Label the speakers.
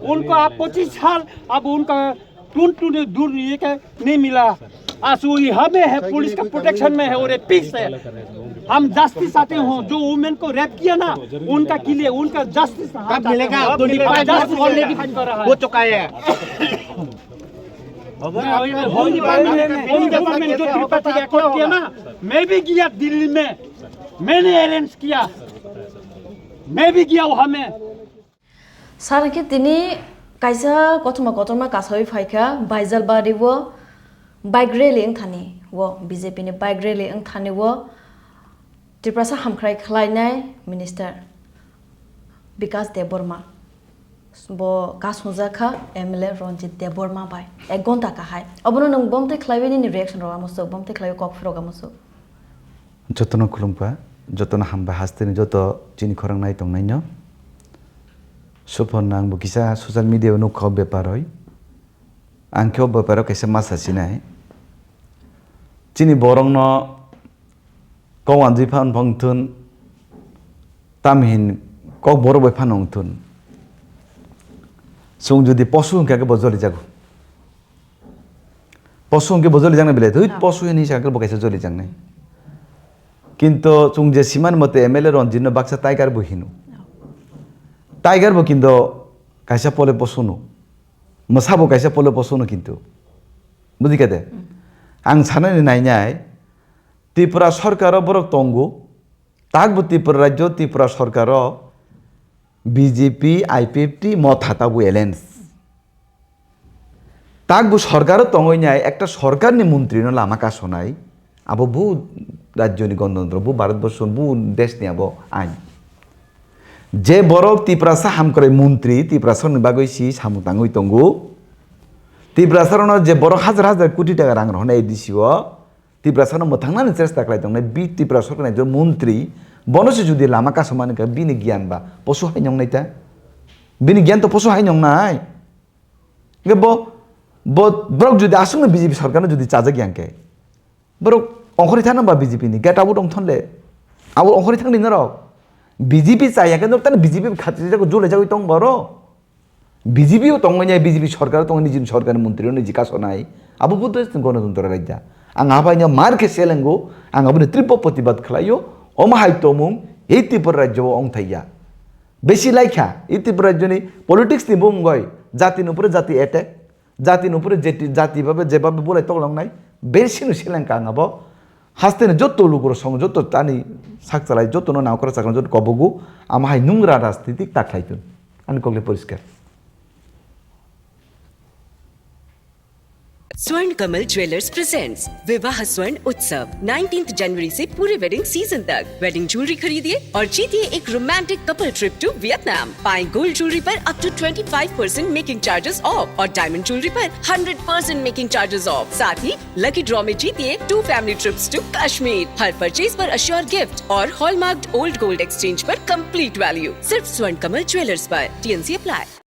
Speaker 1: उनको आप 25 साल अब उनका टून दूर ये का नहीं मिला। आंसू हमें है, पुलिस का प्रोटेक्शन में है और पीस है। हम जस्टिस आते हो, जो वुमेन को रेप किया ना उनका के लिए उनका जस्टिस कब मिलेगा? जस्टिस ऑलरेडी हो चुका है। होम डिपार्टमेंट जो त्रिपाठी एक्ट किया ना, मैं भी गया दिल्ली में, मैंने अरेंज किया, मैं भी गया वहाँ में।
Speaker 2: सारा के दिनी कैसा कथमा कासावी फाइका बाइजल बारी वो बाइक रैली थानी वो बीजेपी ने बाइक रैली थानी वो त्रिपुरा हामख्राय खलायनाय मिनिस्टार विकास देबबर्मा बो कासुजाखा एमएलए रंजित देबबर्मा बाय 1 घंटा का हाय अबनो नों बमते खलायवेनि रिएक्शन रवा मसो बमते खलाय कक फ्रगा मसो
Speaker 3: जतन खुलुमपा जतन हामबा हास्तेनि जत चिनि खरंनाय तंनायनो सुफन नांगबो किसा सोशल मीडिया नो खब बेपार होय आंखेव बेपार कैसे मासासिनाय चिनि बरंनो कौन जी फान भंगथुन तामहिन कौ बर बय फानंगथुन सुं जुदि पशु के बजली जागो पशु के बजली जाने बेले थुइ पशु नि सागल बकाइसे जली जांनाय किंतु सुं जे सिमान मते एमएलए रंजित बाक्सा टाइगर बहिनु टाइगर बो किंतु कैसा पोले पशुनु मसाबो कैसा पोले पशुनु किंतु बुझि केते आं साननाय नायनाय त्रिपुरा सरकार बरक तंगु ताकबो त्रिपुरा राज्य त्रिपुरा सरकार बीजेपी आईपीएफटी मत हाताबो एलायंस ताकबो सरकार तंगयनाय एकटा सरकारनि मन्त्रीनो लामा कासनाय आबो बु राज्यनि गणतन्त्र बु भारतवर्ष बु देशनि आबो आइन जे बरक त्रिपुरा हामख्राय मन्त्री त्रिपुरा सरनि बागै सि सामुताङै तंगु त्रिपुरा सरनो जे बरक हाजार हाजार कोटी टाका रां रहनाय दिसिओ त्रिपुरा सरनो मोथांनानै चेष्टा खालायदोंना बि त्रिपुरा सरकारनि जो मन्त्री बनसे जुदि लामा कासमानका बिनि गियान बा पशु हायनंनायता बिनि गियान तो पशु हायनंनाय गे ब्रक जुदि आसुंनो बीजेपी सरकारनो जुदि चाजा गियानके ब्रक अंखरि थानबा बीजेपी नि गेट आबो दंथनले आबो अंखरि थांनि नर बीजेपी चायाके नरतान बीजेपी खातिर जाको जुले जाको तंग बरो बीजेपी ओ तंगनाय बीजेपी सरकार तंगनि जिन सरकार मन्त्री नि जिकासनाय आबो बुद्ध गणतन्त्र राज्य आं आबायनो मारके सेलेंगो आं आबो त्रिप प्रतिबाद खलायो अमाहायतमुं ए त्रिपुरा राज्य अंथाइया बेसि लाइखा ए त्रिपुरा राज्यनि पलिटिक्स नि बुंगय जाति नुपुर जाति एटेक जाति नुपुर जाति बाबे जेबाबे बोलाय तगलांनाय बेसिनु सेलेंका आंबो हास्तेनो जत्तो लुगुर सं जत्तो तानि साकचालाय जत्तो नावकरा साकला जत्तो कबगु आमाहाय नुंग्रा राजनीतिक ताख्लायथुन आंनि कगले परिष्कार
Speaker 4: स्वर्ण कमल ज्वेलर्स प्रेजेंट्स विवाह स्वर्ण उत्सव 19 जनवरी से पूरे वेडिंग सीजन तक वेडिंग ज्वेलरी खरीदिए और जीतिए एक romantic couple trip to Vietnam. पाएं गोल्ड ज्वेलरी पर up to 25% making charges off और डायमंड ज्वेलरी पर 100% मेकिंग चार्जेस ऑफ। साथ ही लकी ड्रॉ में जीतिए 2 फैमिली ट्रिप्स टू कश्मीर। हर परचेज पर अश्योर गिफ्ट और हॉलमार्क्ड ओल्ड गोल्ड एक्सचेंज पर कंप्लीट वैल्यू सिर्फ स्वर्ण कमल ज्वेलर्स पर। TNC apply.